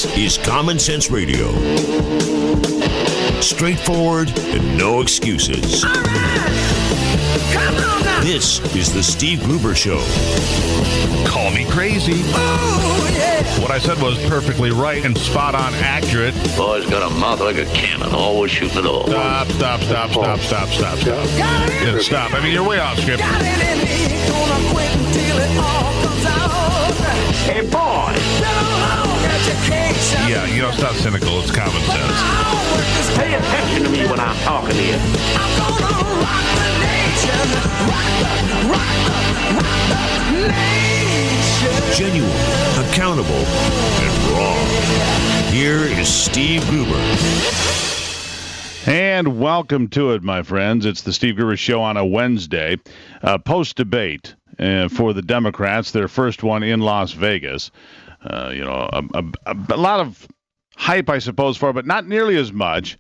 This is Common Sense Radio. Straightforward and no excuses. All right. Come on now. This is the Steve Gruber Show. Call me crazy. Oh, yeah. What I said was perfectly right and spot on accurate. Boy's got a mouth like a cannon, always shooting it all. Stop. Yeah, stop. I mean, you're way off script. Got it in me. Gonna quit until it all comes out. Hey, boy! No education. Yeah, you know, it's not cynical. It's common sense. Pay attention to me when I'm talking to you. I'm gonna rock the nation. Rock the nation. Genuine, accountable, and raw. Here is Steve Gruber. And welcome to it, my friends. It's the Steve Gruber Show on a Wednesday, post-debate for the Democrats, their first one in Las Vegas. A lot of hype, I suppose, for it, but not nearly as much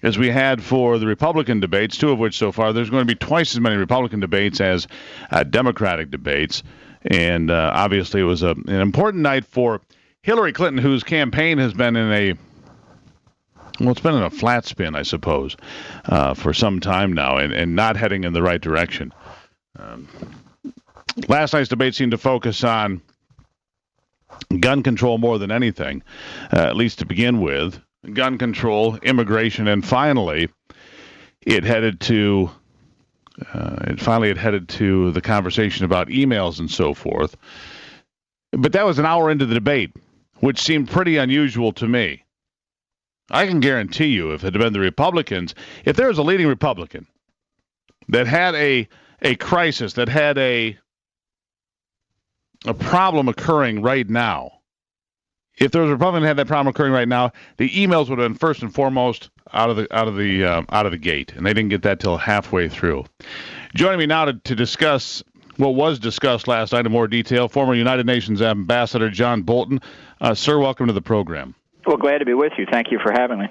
as we had for the Republican debates, two of which so far. There's going to be twice as many Republican debates as Democratic debates. And obviously it was an important night for Hillary Clinton, whose campaign has been it's been in a flat spin, I suppose, for some time now, and not heading in the right direction. Last night's debate seemed to focus on gun control more than anything, at least to begin with. Gun control, immigration, and finally, it headed to the conversation about emails and so forth. But that was an hour into the debate, which seemed pretty unusual to me. I can guarantee you, if it had been the Republicans, if there was a leading Republican that had a crisis, that had a problem occurring right now, if there was a Republican that had that problem occurring right now, the emails would have been first and foremost out of the gate, and they didn't get that till halfway through. Joining me now to discuss what was discussed last night in more detail, former United Nations Ambassador John Bolton. Sir, welcome to the program. Well, glad to be with you. Thank you for having me.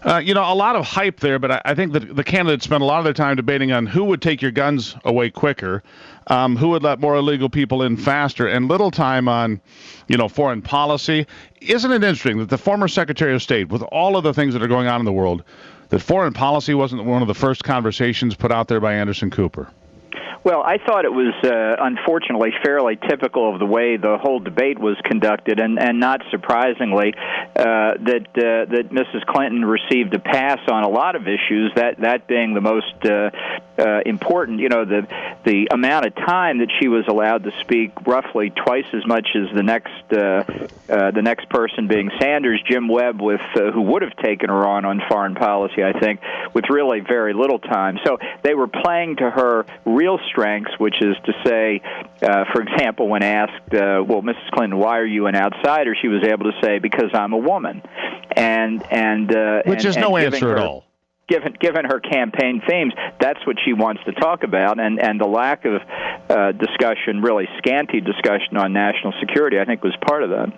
A lot of hype there, but I think that the candidates spent a lot of their time debating on who would take your guns away quicker, who would let more illegal people in faster, and little time on, foreign policy. Isn't it interesting that the former Secretary of State, with all of the things that are going on in the world, that foreign policy wasn't one of the first conversations put out there by Anderson Cooper? Well, I thought it was, unfortunately, fairly typical of the way the whole debate was conducted, and not surprisingly, that Mrs. Clinton received a pass on a lot of issues, that being the most important. The amount of time that she was allowed to speak, roughly twice as much as the next person, being Sanders, Jim Webb, who would have taken her on foreign policy, I think, with really very little time. So they were playing to her real strengths, which is to say, for example, when asked, well, Mrs. Clinton, why are you an outsider? She was able to say, because I'm a woman. Which is no answer at all. Given her campaign themes, that's what she wants to talk about, and the lack of discussion, really scanty discussion on national security, I think was part of that.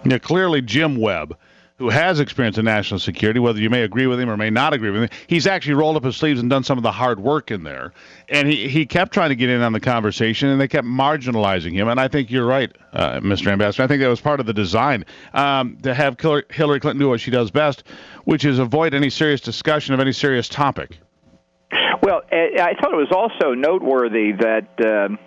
Yeah, clearly Jim Webb, who has experience in national security, whether you may agree with him or may not agree with him, he's actually rolled up his sleeves and done some of the hard work in there. And he kept trying to get in on the conversation, and they kept marginalizing him. And I think you're right, Mr. Ambassador. I think that was part of the design, to have Hillary Clinton do what she does best, which is avoid any serious discussion of any serious topic. Well, I thought it was also noteworthy that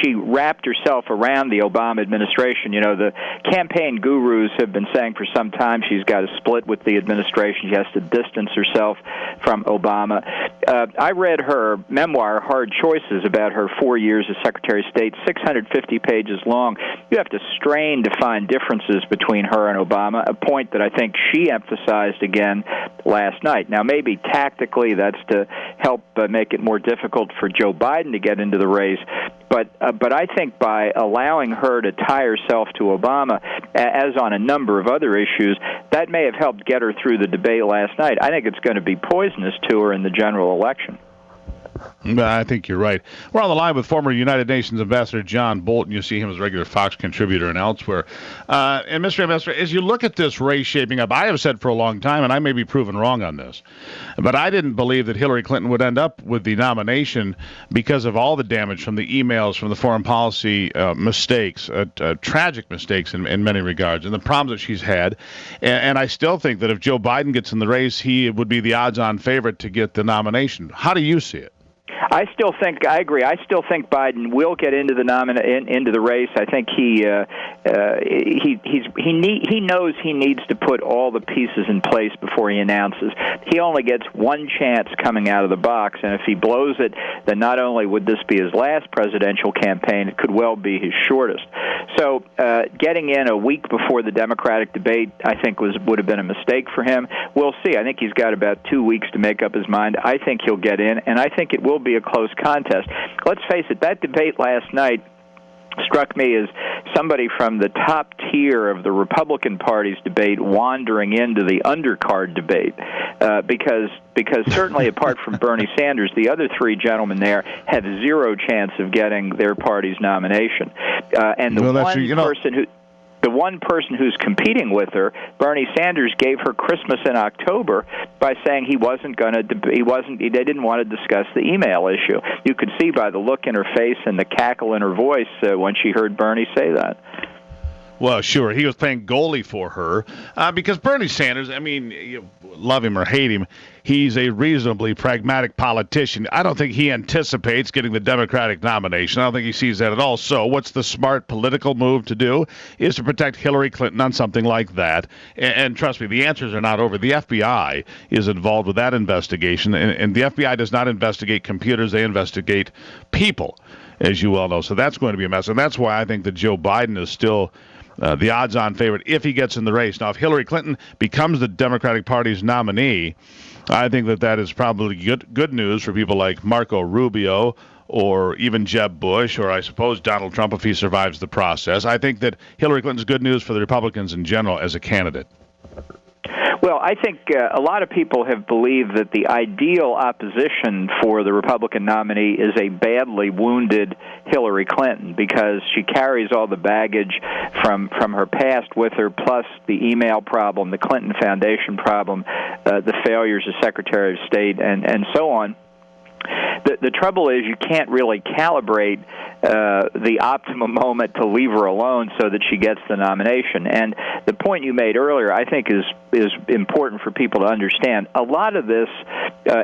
she wrapped herself around the Obama administration. The campaign gurus have been saying for some time she's got to split with the administration. She has to distance herself from Obama. I read her memoir, Hard Choices, about her 4 years as Secretary of State, 650 pages long. You have to strain to find differences between her and Obama, a point that I think she emphasized again last night. Now, maybe tactically that's to help make it more difficult for Joe Biden to get into the race. But I think by allowing her to tie herself to Obama, as on a number of other issues, that may have helped get her through the debate last night. I think it's going to be poisonous to her in the general election. I think you're right. We're on the line with former United Nations Ambassador John Bolton. You see him as a regular Fox contributor and elsewhere. And Mr. Ambassador, as you look at this race shaping up, I have said for a long time, and I may be proven wrong on this, but I didn't believe that Hillary Clinton would end up with the nomination because of all the damage from the emails, from the foreign policy mistakes, tragic mistakes in many regards, and the problems that she's had. And I still think that if Joe Biden gets in the race, he would be the odds-on favorite to get the nomination. How do you see it? I agree. I still think Biden will get into the into the race. I think he knows he needs to put all the pieces in place before he announces. He only gets one chance coming out of the box, and if he blows it, then not only would this be his last presidential campaign, it could well be his shortest. So getting in a week before the Democratic debate, I think would have been a mistake for him. We'll see. I think he's got about 2 weeks to make up his mind. I think he'll get in, and I think it will be a close contest. Let's face it, that debate last night struck me as somebody from the top tier of the Republican Party's debate wandering into the undercard debate, because certainly apart from Bernie Sanders, the other three gentlemen there have zero chance of getting their party's nomination. And the one person who's competing with her, Bernie Sanders, gave her Christmas in October by saying they didn't want to discuss the email issue. You could see by the look in her face and the cackle in her voice when she heard Bernie say that. Well, sure. He was playing goalie for her because Bernie Sanders, I mean, you love him or hate him, he's a reasonably pragmatic politician. I don't think he anticipates getting the Democratic nomination. I don't think he sees that at all. So what's the smart political move to do is to protect Hillary Clinton on something like that. And trust me, the answers are not over. The FBI is involved with that investigation, and the FBI does not investigate computers. They investigate people, as you well know. So that's going to be a mess. And that's why I think that Joe Biden is still the odds-on favorite if he gets in the race. Now, if Hillary Clinton becomes the Democratic Party's nominee, I think that is probably good news for people like Marco Rubio or even Jeb Bush or I suppose Donald Trump if he survives the process. I think that Hillary Clinton's good news for the Republicans in general as a candidate. Well, I think a lot of people have believed that the ideal opposition for the Republican nominee is a badly wounded Hillary Clinton because she carries all the baggage from her past with her, plus the email problem, the Clinton Foundation problem, the failures as Secretary of State, and so on. The trouble is you can't really calibrate the optimum moment to leave her alone so that she gets the nomination. And the point you made earlier, I think, is important for people to understand. A lot of this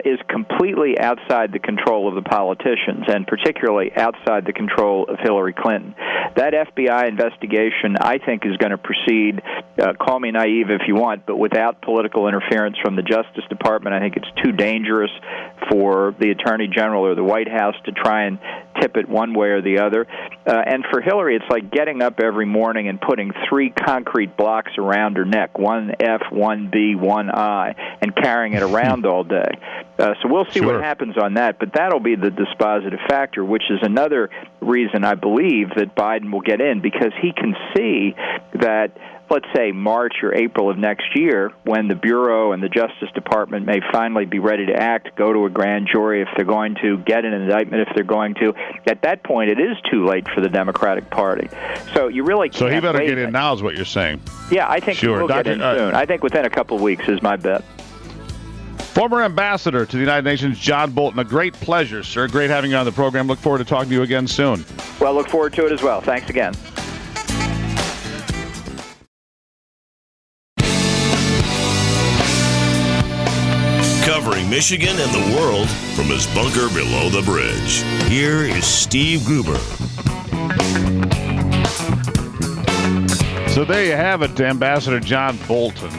is completely outside the control of the politicians, and particularly outside the control of Hillary Clinton. That FBI investigation, I think, is going to proceed, call me naive if you want, but without political interference from the Justice Department. I think it's too dangerous for the Attorney General or the White House to try and tip it one way or the other. And for Hillary, it's like getting up every morning and putting 3 concrete blocks around her neck, one F, one B, one I, and carrying it around all day. So we'll see what happens on that, but that'll be the dispositive factor, which is another reason I believe that Biden will get in, because he can see that, let's say, March or April of next year, when the Bureau and the Justice Department may finally be ready to act, go to a grand jury if they're going to, get an indictment if they're going to, at that point it is too late for the Democratic Party. So you really can't. So he better wait. get in now is what you're saying. Yeah, I think he will get in soon. I think within a couple of weeks is my bet. Former ambassador to the United Nations, John Bolton, a great pleasure, sir. Great having you on the program. Look forward to talking to you again soon. Well, look forward to it as well. Thanks again. Covering Michigan and the world from his bunker below the bridge. Here is Steve Gruber. So there you have it, Ambassador John Bolton.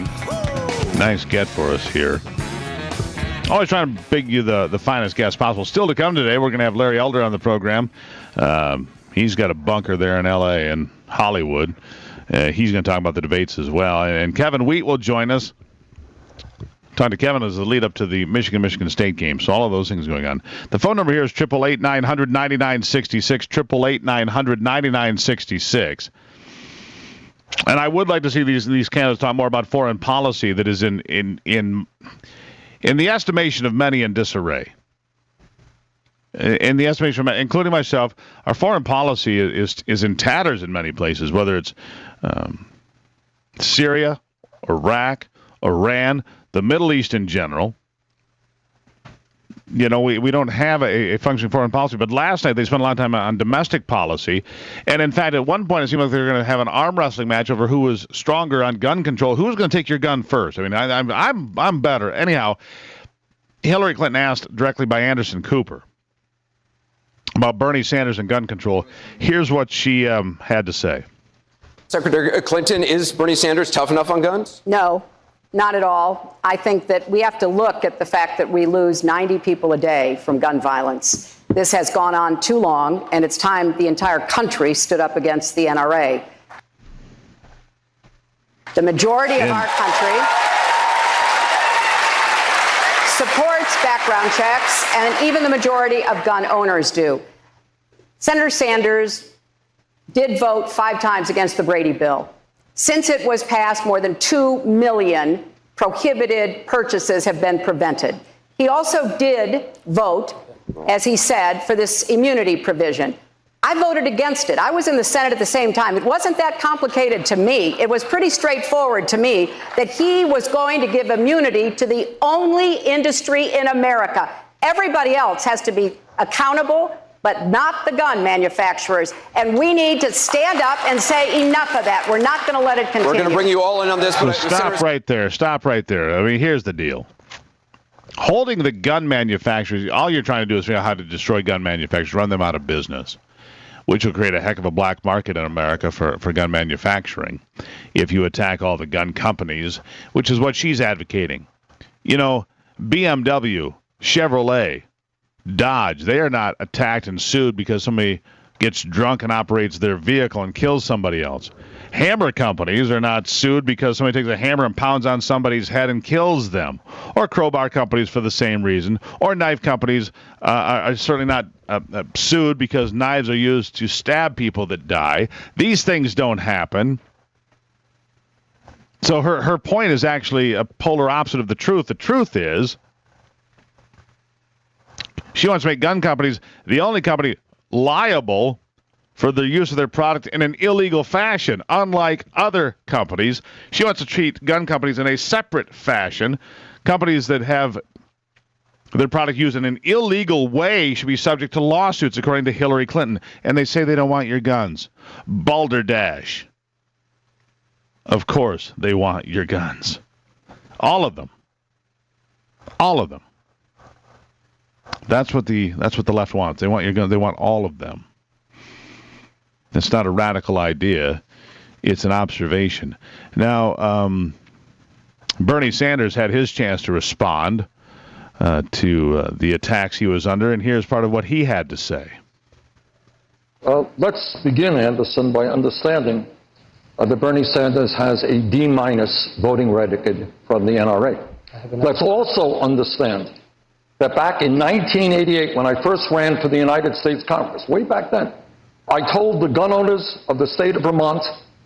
Nice get for us here. Always trying to bring you the finest guest possible. Still to come today, we're going to have Larry Elder on the program. He's got a bunker there in L.A. and Hollywood. He's going to talk about the debates as well. And Kevin Wheat will join us. Talking to Kevin as the lead up to the Michigan State game. So all of those things going on. The phone number here is 888-900-9966, 888-900-9966. And I would like to see these candidates talk more about foreign policy that is in the estimation of many in disarray. in the estimation, including myself, our foreign policy is in tatters in many places, whether it's Syria, Iraq, Iran, the Middle East in general. You know, we don't have a functioning foreign policy. But last night they spent a lot of time on domestic policy. And in fact, at one point it seemed like they were going to have an arm wrestling match over who was stronger on gun control. Who was going to take your gun first? I mean, I'm better. Anyhow, Hillary Clinton asked directly by Anderson Cooper about Bernie Sanders and gun control. Here's what she had to say. Secretary Clinton, is Bernie Sanders tough enough on guns? No. Not at all. I think that we have to look at the fact that we lose 90 people a day from gun violence. This has gone on too long, and it's time the entire country stood up against the NRA. The majority of our country supports background checks, and even the majority of gun owners do. Senator Sanders did vote 5 times against the Brady bill. Since it was passed, more than 2 million prohibited purchases have been prevented. He also did vote, as he said, for this immunity provision. I voted against it. I was in the Senate at the same time. It wasn't that complicated to me. It was pretty straightforward to me that he was going to give immunity to the only industry in America. Everybody else has to be accountable, but not the gun manufacturers. And we need to stand up and say enough of that. We're not going to let it continue. We're going to bring you all in on this. So stop right there. Stop right there. I mean, here's the deal. Holding the gun manufacturers, all you're trying to do is figure out how to destroy gun manufacturers, run them out of business, which will create a heck of a black market in America for gun manufacturing if you attack all the gun companies, which is what she's advocating. You know, BMW, Chevrolet, Dodge, they are not attacked and sued because somebody gets drunk and operates their vehicle and kills somebody else. Hammer companies are not sued because somebody takes a hammer and pounds on somebody's head and kills them. Or crowbar companies for the same reason. Or knife companies are certainly not sued because knives are used to stab people that die. These things don't happen. So her point is actually a polar opposite of the truth. The truth is, she wants to make gun companies the only company liable for the use of their product in an illegal fashion. Unlike other companies, she wants to treat gun companies in a separate fashion. Companies that have their product used in an illegal way should be subject to lawsuits, according to Hillary Clinton. And they say they don't want your guns. Balderdash. Of course they want your guns. All of them. All of them. That's what the left wants. They want your gun. They want all of them. It's not a radical idea. It's an observation. Now, Bernie Sanders had his chance to respond to the attacks he was under, and here's part of what he had to say. Let's begin, Anderson, by understanding that Bernie Sanders has a D- voting record from the NRA. Let's also understand that back in 1988, when I first ran for the United States Congress, way back then, I told the gun owners of the state of Vermont,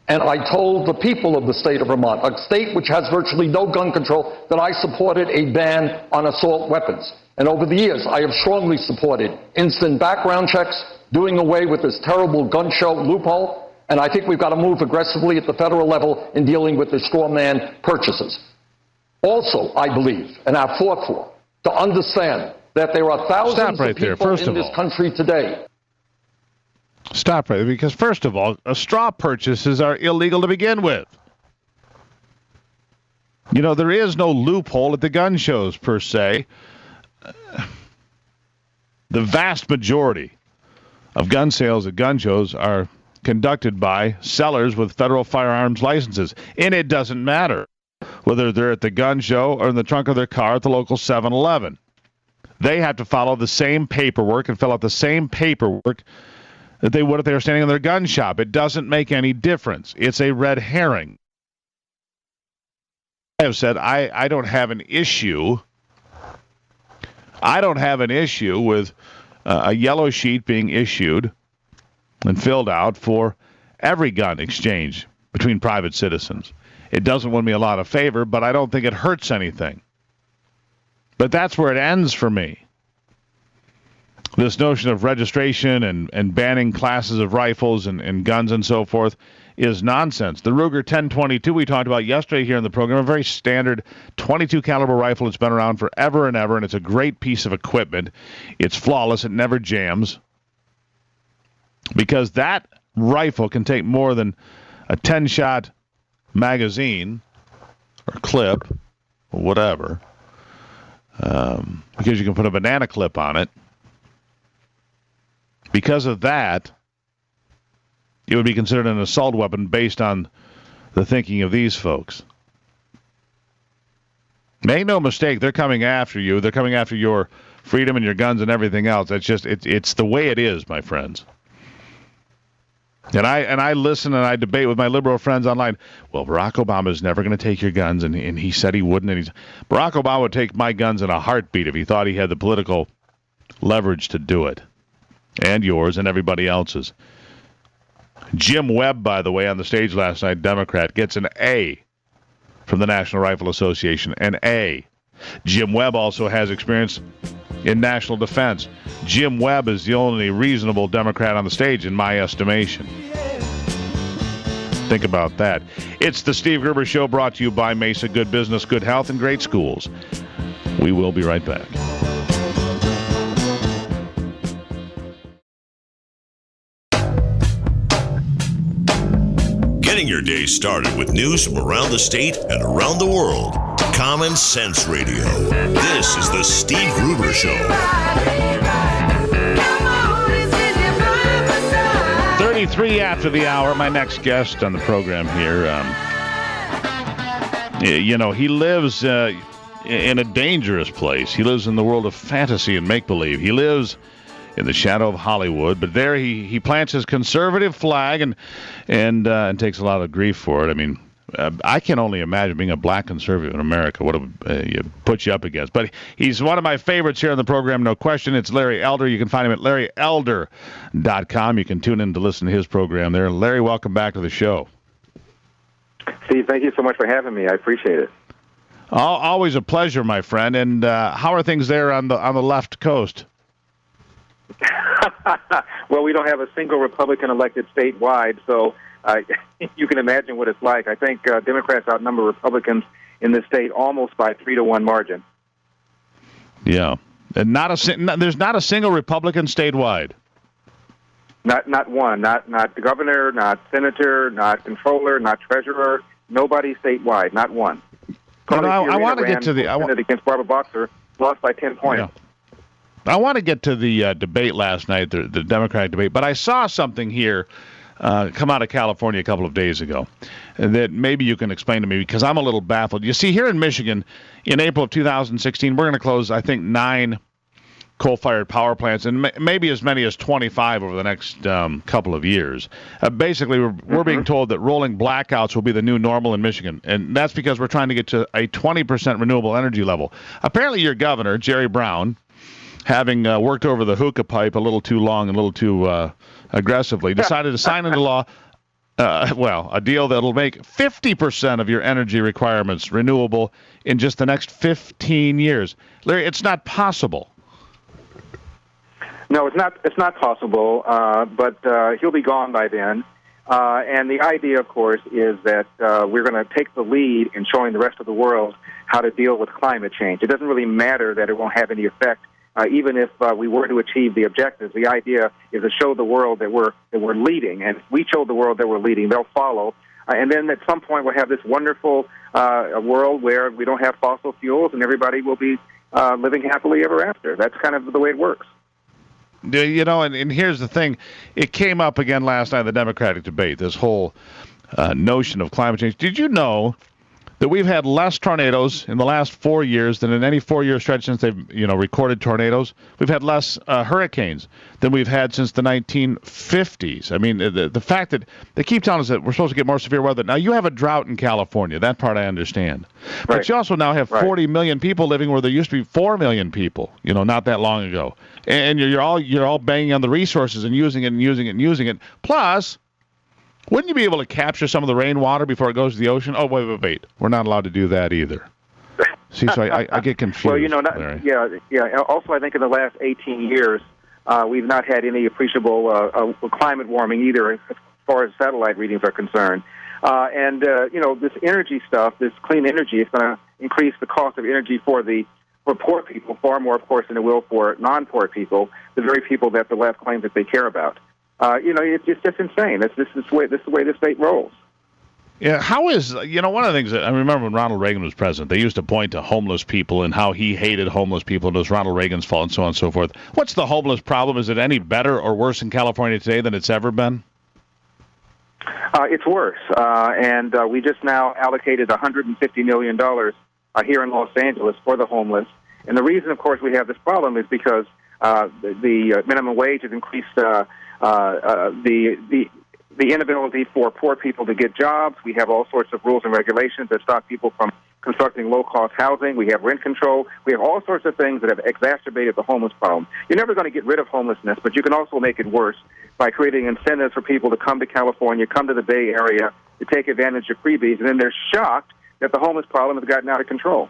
and I told the people of the state of Vermont, a state which has virtually no gun control, that I supported a ban on assault weapons. And over the years, I have strongly supported instant background checks, doing away with this terrible gun show loophole, and I think we've got to move aggressively at the federal level in dealing with the straw man purchases. Also, I believe, and have fought for, to understand that there are thousands of people in this country today. Stop right there, because first of all, straw purchases are illegal to begin with. You know, there is no loophole at the gun shows, per se. The vast majority of gun sales at gun shows are conducted by sellers with federal firearms licenses, and it doesn't matter whether they're at the gun show or in the trunk of their car at the local 7-Eleven. They have to follow the same paperwork and fill out the same paperwork that they would if they were standing in their gun shop. It doesn't make any difference. It's a red herring. I have said I don't have an issue. I don't have an issue with a yellow sheet being issued and filled out for every gun exchange between private citizens. It doesn't win me a lot of favor, but I don't think it hurts anything. But that's where it ends for me. this notion of registration and banning classes of rifles and guns and so forth is nonsense. The Ruger 1022 we talked about yesterday here in the program, a very standard 22 caliber rifle. It's been around forever and ever, and it's a great piece of equipment. It's flawless. It never jams. Because that rifle can take more than a 10-shot magazine or clip or whatever, because you can put a banana clip on it. Because of that, it would be considered an assault weapon based on the thinking of these folks. Make no mistake, they're coming after you. They're coming after your freedom and your guns and everything else. It's the way it is, my friends. And I listen and I debate with my liberal friends online. Well, Barack Obama is never going to take your guns, and he said he wouldn't. And Barack Obama would take my guns in a heartbeat if he thought he had the political leverage to do it, and yours and everybody else's. Jim Webb, by the way, on the stage last night, Democrat, gets an A from the National Rifle Association, an A. Jim Webb also has experience in national defense. Jim Webb is the only reasonable Democrat on the stage, in my estimation. Think about that. It's the Steve Gruber Show, brought to you by Mesa. Good business, good health, and great schools. We will be right back. Getting your day started with news from around the state and around the world. Common Sense Radio. This is the Steve Gruber Show. 33 after the hour. My next guest on the program here, he lives in a dangerous place. He lives in the world of fantasy and make-believe. He lives in the shadow of Hollywood, but there he plants his conservative flag and takes a lot of grief for it. I mean, I can only imagine being a black conservative in America, what it would put you up against. But he's one of my favorites here on the program, no question. It's Larry Elder. You can find him at LarryElder.com. You can tune in to listen to his program there. Larry, welcome back to the show. Steve, thank you so much for having me. I appreciate it. Always a pleasure, my friend. And how are things there on the left coast? Well, we don't have a single Republican elected statewide, so you can imagine what it's like. I think Democrats outnumber Republicans in this state almost by 3-1 margin. Yeah, and there's not a single Republican statewide. Not one. Not the governor, not senator, not controller, not treasurer. Nobody statewide. Not one. I want to get to the against Barbara Boxer, lost by 10 points. Yeah. I want to get to the debate last night, the Democratic debate, but I saw something here come out of California a couple of days ago that maybe you can explain to me, because I'm a little baffled. You see, here in Michigan, in April of 2016, we're going to close, I think, 9 coal-fired power plants, and maybe as many as 25 over the next couple of years. Basically, we're being told that rolling blackouts will be the new normal in Michigan, and that's because we're trying to get to a 20% renewable energy level. Apparently, your governor, Jerry Brown, having worked over the hookah pipe a little too long and a little too aggressively, decided to sign into law, a deal that'll make 50% of your energy requirements renewable in just the next 15 years. Larry, it's not possible. No, it's not possible, but he'll be gone by then. And the idea, of course, is that we're going to take the lead in showing the rest of the world how to deal with climate change. It doesn't really matter that it won't have any effect. Even if we were to achieve the objectives, the idea is to show the world that we're leading, and if we show the world that we're leading, they'll follow. And then at some point, we'll have this wonderful world where we don't have fossil fuels, and everybody will be living happily ever after. That's kind of the way it works. You know, and here's the thing: it came up again last night in the Democratic debate. This whole notion of climate change. Did you know that we've had less tornadoes in the last 4 years than in any 4-year stretch since they've, recorded tornadoes? We've had less hurricanes than we've had since the 1950s. I mean, the fact that they keep telling us that we're supposed to get more severe weather. Now, you have a drought in California. That part I understand. Right. But you also now have 40 million people living where there used to be 4 million people, not that long ago. And you're all banging on the resources and using it. Plus, wouldn't you be able to capture some of the rainwater before it goes to the ocean? Oh, wait. We're not allowed to do that either. See, so I get confused. Well, Also, I think in the last 18 years, We've not had any appreciable climate warming either, as far as satellite readings are concerned. This energy stuff, this clean energy, is going to increase the cost of energy for poor people far more, of course, than it will for non-poor people, the very people that the left claims that they care about. It's just insane. This is the way the state rolls. Yeah, how is, one of the things that I remember when Ronald Reagan was president, they used to point to homeless people and how he hated homeless people and it was Ronald Reagan's fault and so on and so forth. What's the homeless problem? Is it any better or worse in California today than it's ever been? It's worse, and we just now allocated $150 million here in Los Angeles for the homeless. And the reason, of course, we have this problem is because the minimum wage has increased the inability for poor people to get jobs. We have all sorts of rules and regulations that stop people from constructing low-cost housing. We have rent control. We have all sorts of things that have exacerbated the homeless problem. You're never going to get rid of homelessness, but you can also make it worse by creating incentives for people to come to California, come to the Bay Area, to take advantage of freebies, and then they're shocked that the homeless problem has gotten out of control.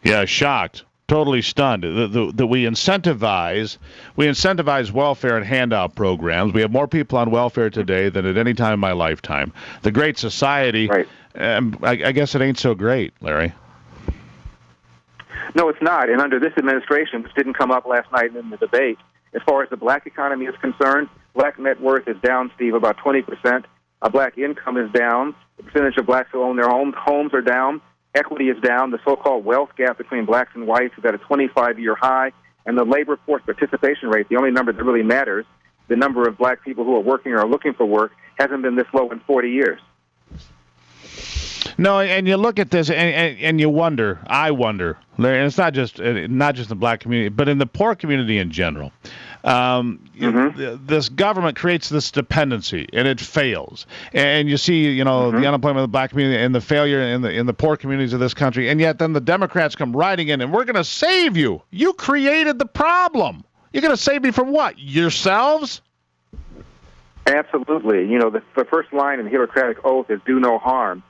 Yeah, shocked. Totally stunned that we incentivize welfare and handout programs. We have more people on welfare today than at any time in my lifetime. The Great Society, right. I guess it ain't so great, Larry. No, it's not. And under this administration, which didn't come up last night in the debate, as far as the black economy is concerned, black net worth is down, Steve, about 20%. Black income is down. The percentage of blacks who own their homes are down. Equity is down. The so-called wealth gap between blacks and whites is at a 25-year high. And the labor force participation rate, the only number that really matters, the number of black people who are working or are looking for work, hasn't been this low in 40 years. No, and you look at this, and you wonder, I wonder, Larry, and it's not just the black community, but in the poor community in general. This government creates this dependency, and it fails. And you see, the unemployment of the black community and the failure in the poor communities of this country. And yet then the Democrats come riding in, and we're going to save you. You created the problem. You're going to save me from what? Yourselves? Absolutely. The first line in the Hippocratic Oath is do no harm.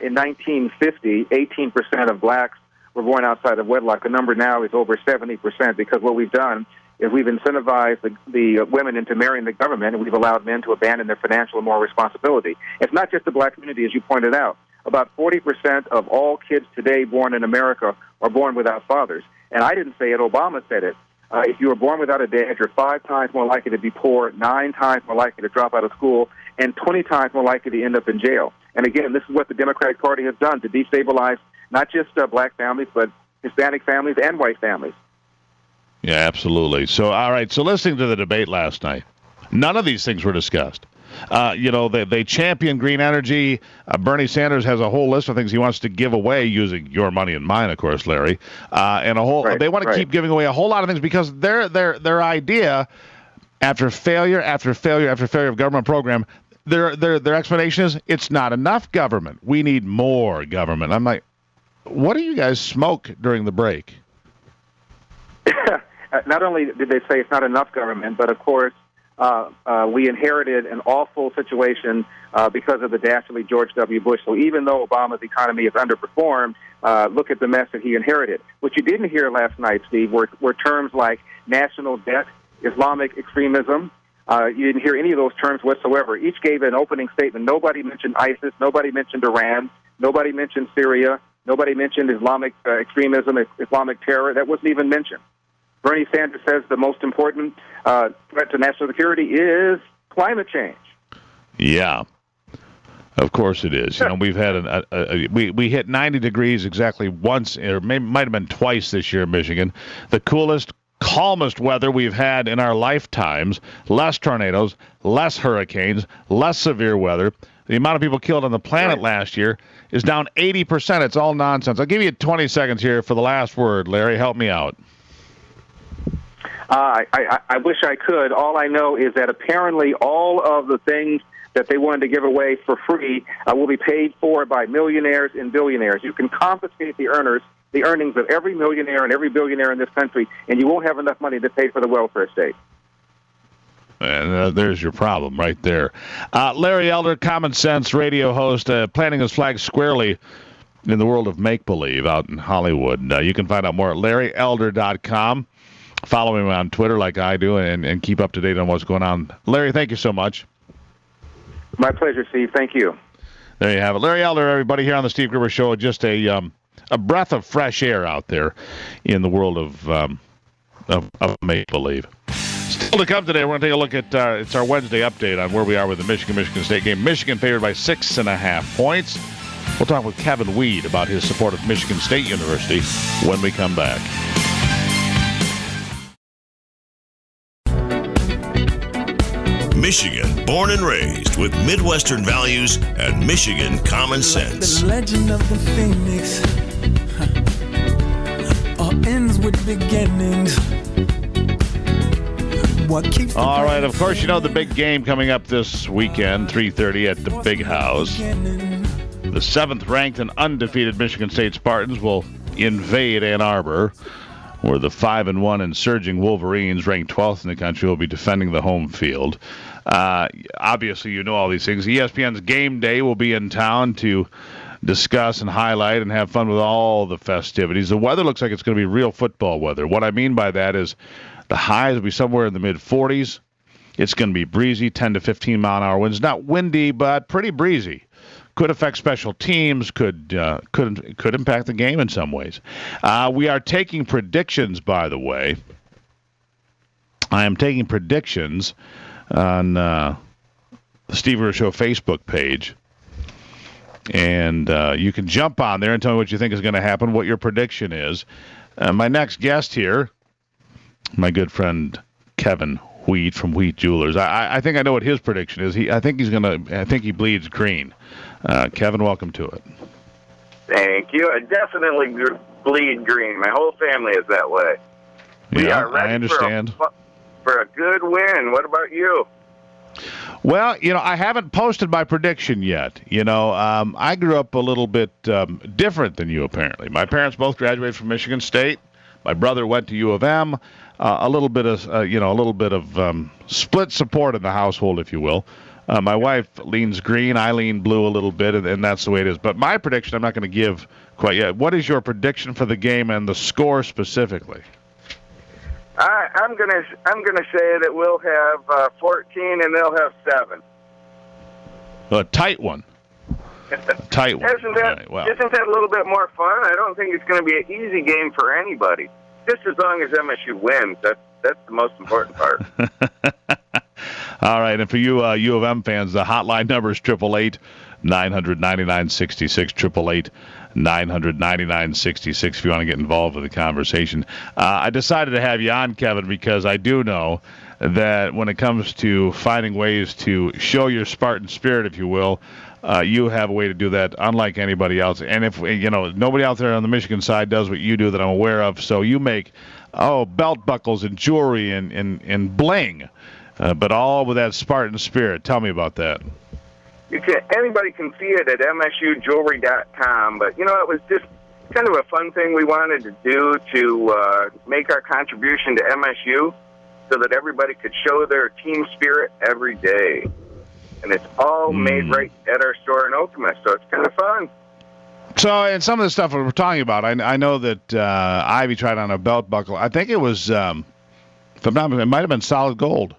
In 1950, 18% of blacks were born outside of wedlock. The number now is over 70% because what we've done is we've incentivized the women into marrying the government, and we've allowed men to abandon their financial and moral responsibility. It's not just the black community, as you pointed out. About 40% of all kids today born in America are born without fathers. And I didn't say it, Obama said it. If you were born without a dad, you're 5 times more likely to be poor, 9 times more likely to drop out of school, and 20 times more likely to end up in jail. And again, this is what the Democratic Party has done to destabilize not just black families, but Hispanic families and white families. Yeah, absolutely. So, all right. So, listening to the debate last night, none of these things were discussed. They champion green energy. Bernie Sanders has a whole list of things he wants to give away using your money and mine, of course, Larry. And they want to keep giving away a whole lot of things because their idea, after failure after failure after failure of government program, their explanation is it's not enough government. We need more government. I'm like, what do you guys smoke during the break? Not only did they say it's not enough government, but of course we inherited an awful situation because of the dastardly George W. Bush. So even though Obama's economy has underperformed, look at the mess that he inherited. What you didn't hear last night, Steve, were terms like national debt, Islamic extremism. You didn't hear any of those terms whatsoever. Each gave an opening statement. Nobody mentioned ISIS. Nobody mentioned Iran. Nobody mentioned Syria. Nobody mentioned Islamic extremism, Islamic terror. That wasn't even mentioned. Bernie Sanders says the most important threat to national security is climate change. Yeah, of course it is. We've had we hit 90 degrees exactly once, or might have been twice this year in Michigan. The coolest, calmest weather we've had in our lifetimes. Less tornadoes, less hurricanes, less severe weather. The amount of people killed on the planet last year is down 80%. It's all nonsense. I'll give you 20 seconds here for the last word. Larry, help me out. I wish I could. All I know is that apparently all of the things that they wanted to give away for free will be paid for by millionaires and billionaires. You can confiscate the earnings of every millionaire and every billionaire in this country, and you won't have enough money to pay for the welfare state. And there's your problem right there. Larry Elder, Common Sense radio host, planting his flag squarely in the world of make-believe out in Hollywood. You can find out more at LarryElder.com. follow him on Twitter like I do and keep up to date on what's going on. Larry, thank you so much. My pleasure, Steve. Thank you. There you have it. Larry Elder, everybody, here on the Steve Gruber Show. Just a breath of fresh air out there in the world of make-believe. Still to come today, we're going to take a look at it's our Wednesday update on where we are with the Michigan State game. Michigan favored by 6.5 points. We'll talk with Kevin Weed about his support of Michigan State University when we come back. Michigan, born and raised with Midwestern values and Michigan common sense. The legend of the Phoenix all ends with beginnings. All right, of course, you know the big game coming up this weekend, 3:30 at the Big House. The 7th-ranked and undefeated Michigan State Spartans will invade Ann Arbor, where the 5-1 and surging Wolverines, ranked 12th in the country, will be defending the home field. Obviously, you know all these things. ESPN's Game Day will be in town to discuss and highlight and have fun with all the festivities. The weather looks like it's going to be real football weather. What I mean by that is the highs will be somewhere in the mid-40s. It's going to be breezy, 10 to 15-mile-an-hour winds. Not windy, but pretty breezy. Could affect special teams, could impact the game in some ways. We are taking predictions, by the way. I am taking predictions on the Steve Gruber Show Facebook page. And you can jump on there and tell me what you think is going to happen, what your prediction is. My next guest here, my good friend Kevin Wheat from Wheat Jewelers. I think I know what his prediction is. I think he bleeds green. Kevin, welcome to it. Thank you. I definitely bleed green. My whole family is that way. We are ready I understand. For a good win. What about you? Well, I haven't posted my prediction yet. I grew up a little bit different than you, apparently. My parents both graduated from Michigan State. My brother went to U of M. A little bit of split support in the household, if you will. My wife leans green. I lean blue a little bit, and that's the way it is. But my prediction, I'm not going to give quite yet. What is your prediction for the game and the score specifically? I'm gonna say that we'll have 14 and they'll have 7. A tight one. Tight one. Isn't that a little bit more fun? I don't think it's going to be an easy game for anybody. Just as long as MSU wins, that's the most important part. All right, and for you U of M fans, the hotline number is 888-900-9966, 888-900-9966 if you want to get involved with the conversation. I decided to have you on, Kevin, because I do know that when it comes to finding ways to show your Spartan spirit, if you will, you have a way to do that unlike anybody else. And if nobody out there on the Michigan side does what you do that I'm aware of, so you make belt buckles and jewelry and bling, but all with that Spartan spirit. Tell me about that. Anybody can see it at msujewelry.com, but it was just kind of a fun thing we wanted to do to make our contribution to MSU so that everybody could show their team spirit every day. And it's all made right at our store in Okemos, so it's kind of fun. So, and some of the stuff we're talking about, I know that Ivy tried on a belt buckle. I think it was, if I'm not mistaken, it might have been solid gold.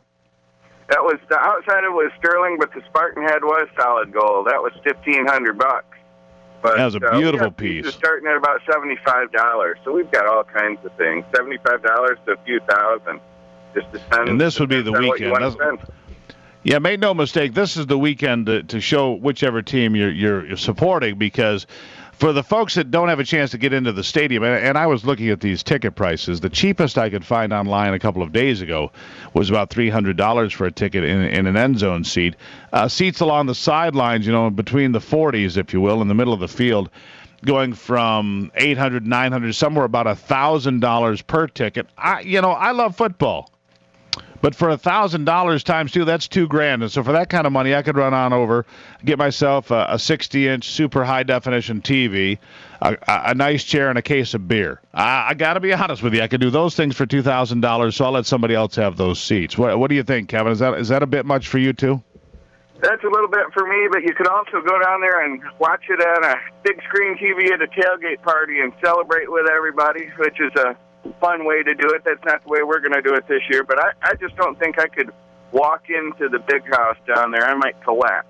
That was the outside. It was sterling, but the Spartan head was solid gold. That was $1,500. But that was a beautiful piece. It's starting at about $75. So we've got all kinds of things, $75 to a few thousand. Just depends. And this would be the weekend. Yeah, make no mistake. This is the weekend to show whichever team you're supporting, because for the folks that don't have a chance to get into the stadium, and I was looking at these ticket prices, the cheapest I could find online a couple of days ago was about $300 for a ticket in an end zone seat. Seats along the sidelines, between the 40s, if you will, in the middle of the field, going from $800, $900, somewhere about $1,000 per ticket. I love football. But for $1,000 times 2, that's $2,000. And so for that kind of money, I could run on over, get myself a 60-inch super high-definition TV, a nice chair, and a case of beer. I got to be honest with you. I could do those things for $2,000, so I'll let somebody else have those seats. What do you think, Kevin? Is that a bit much for you, too? That's a little bit for me, but you could also go down there and watch it on a big screen TV at a tailgate party and celebrate with everybody, which is a fun way to do it. That's not the way we're going to do it this year. But I just don't think I could walk into the big house down there. I might collapse.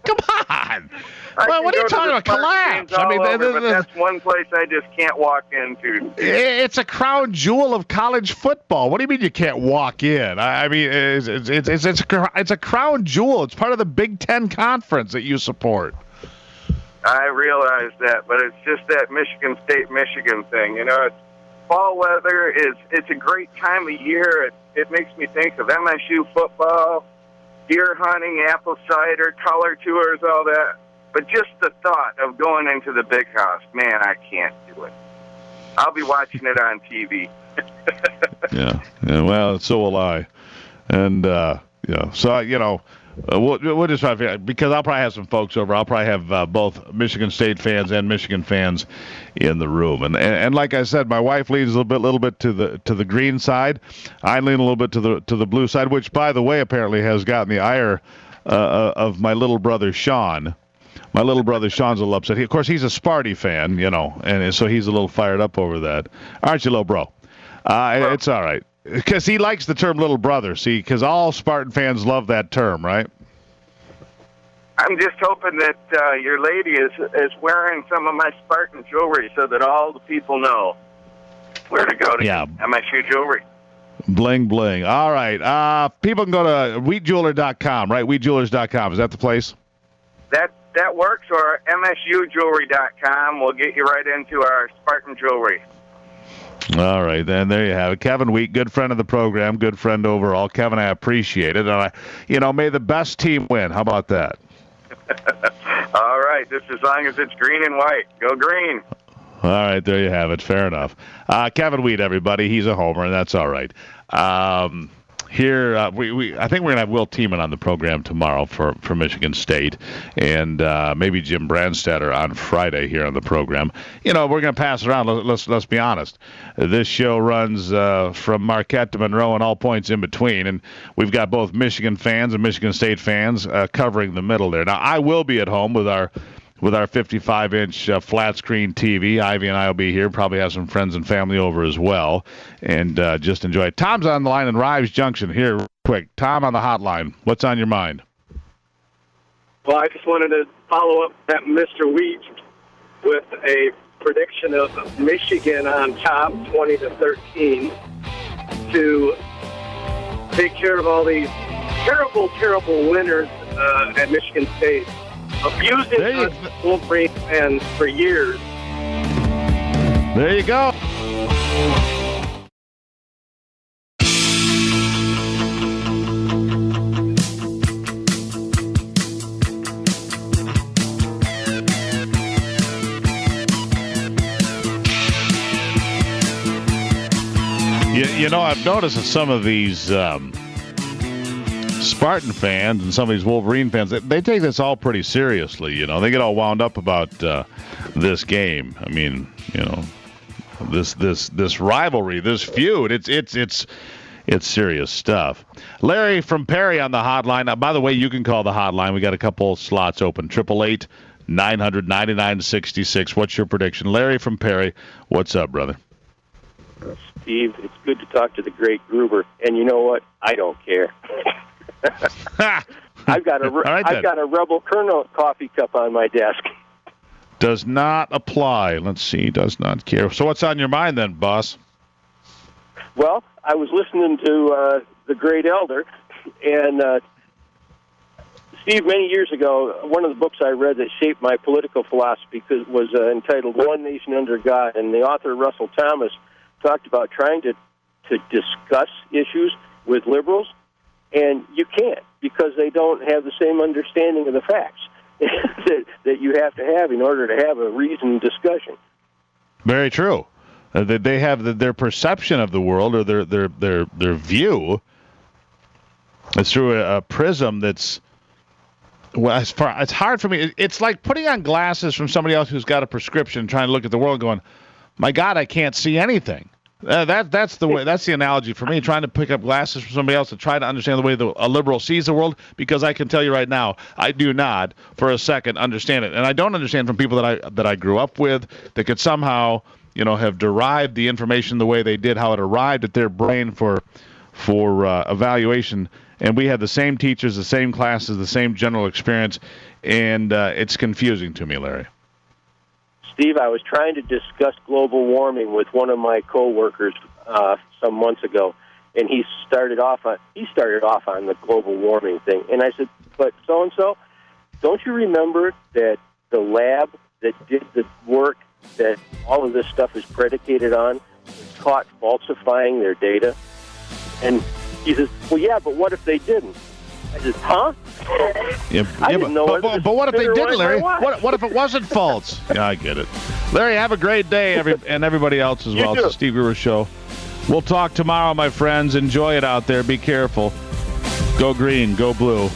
Come on. Well, what are you talking about? Collapse. I mean, but that's one place I just can't walk into. It's a crown jewel of college football. What do you mean you can't walk in? I mean, it's a crown jewel. It's part of the Big Ten Conference that you support. I realize that, but it's just that Michigan State, Michigan thing. You know, fall weather it's a great time of year. It makes me think of MSU football, deer hunting, apple cider, color tours, all that. But just the thought of going into the big house, man, I can't do it. I'll be watching it on TV. Yeah, well, so will I. And, so, we'll just try to figure out, because I'll probably have some folks over. I'll probably have both Michigan State fans and Michigan fans in the room. And like I said, my wife leans a little bit to the green side. I lean a little bit to the blue side, which, by the way, apparently has gotten the ire of my little brother Sean. My little brother Sean's a little upset. Of course, he's a Sparty fan, and so he's a little fired up over that. Aren't you, little bro? It's all right. Because he likes the term little brother, see, because all Spartan fans love that term, right? I'm just hoping that your lady is wearing some of my Spartan jewelry so that all the people know where to go to get MSU jewelry. Bling, bling. All right. People can go to wheatjeweler.com, right? Wheatjewelers.com. Is that the place? That works, or MSUjewelry.com will get you right into our Spartan jewelry. All right, then there you have it. Kevin Wheat, good friend of the program, good friend overall. Kevin, I appreciate it. And may the best team win. How about that? All right, just as long as it's green and white. Go green. All right, there you have it. Fair enough. Kevin Wheat, everybody. He's a homer, and that's all right. Here, I think we're going to have Will Tiemann on the program tomorrow for Michigan State, and maybe Jim Brandstatter on Friday here on the program. We're going to pass around. Let's be honest. This show runs from Marquette to Monroe and all points in between, and we've got both Michigan fans and Michigan State fans covering the middle there. Now, I will be at home with our 55-inch flat screen TV. Ivy and I will be here. Probably have some friends and family over as well, and just enjoy it. Tom's on the line in Rives Junction here. Real quick, Tom on the hotline. What's on your mind? Well, I just wanted to follow up at Mr. Wheat with a prediction of Michigan on top, 20-13, to take care of all these terrible, terrible winners at Michigan State. Abusing us Wolverine fans for years. There you go. I've noticed that some of these Spartan fans and some of these Wolverine fans, they take this all pretty seriously. They get all wound up about this game. I mean, this rivalry, this feud. It's serious stuff. Larry from Perry on the hotline. By the way, you can call the hotline. We got a couple slots open. 888-900-9966. What's your prediction, Larry from Perry? What's up, brother? Steve, it's good to talk to the great Gruber. And you know what? I don't care. I've got a Rebel Colonel coffee cup on my desk. Does not apply. Let's see. Does not care. So what's on your mind then, boss? Well, I was listening to the great elder, and Steve, many years ago, one of the books I read that shaped my political philosophy was entitled One Nation Under God, and the author, Russell Thomas, talked about trying to discuss issues with liberals, and you can't, because they don't have the same understanding of the facts that you have to have in order to have a reasoned discussion. Very true. They have their perception of the world, or their view, is through a prism that's, well, it's hard for me. It's like putting on glasses from somebody else who's got a prescription, trying to look at the world, going, "My God, I can't see anything." That's the way. That's the analogy for me. Trying to pick up glasses from somebody else to try to understand the way a liberal sees the world, because I can tell you right now, I do not for a second understand it, and I don't understand from people that I grew up with that could somehow have derived the information the way they did, how it arrived at their brain for evaluation. And we had the same teachers, the same classes, the same general experience, and it's confusing to me, Larry. Steve, I was trying to discuss global warming with one of my coworkers some months ago, and he started off on the global warming thing. And I said, but so-and-so, don't you remember that the lab that did the work that all of this stuff is predicated on was caught falsifying their data? And he says, well, yeah, but what if they didn't? I said, huh? I didn't know but what if they didn't, Larry? What if it wasn't false? Yeah, I get it. Larry, have a great day, and everybody else as well. It's the Steve Gruber Show. We'll talk tomorrow, my friends. Enjoy it out there. Be careful. Go green. Go blue.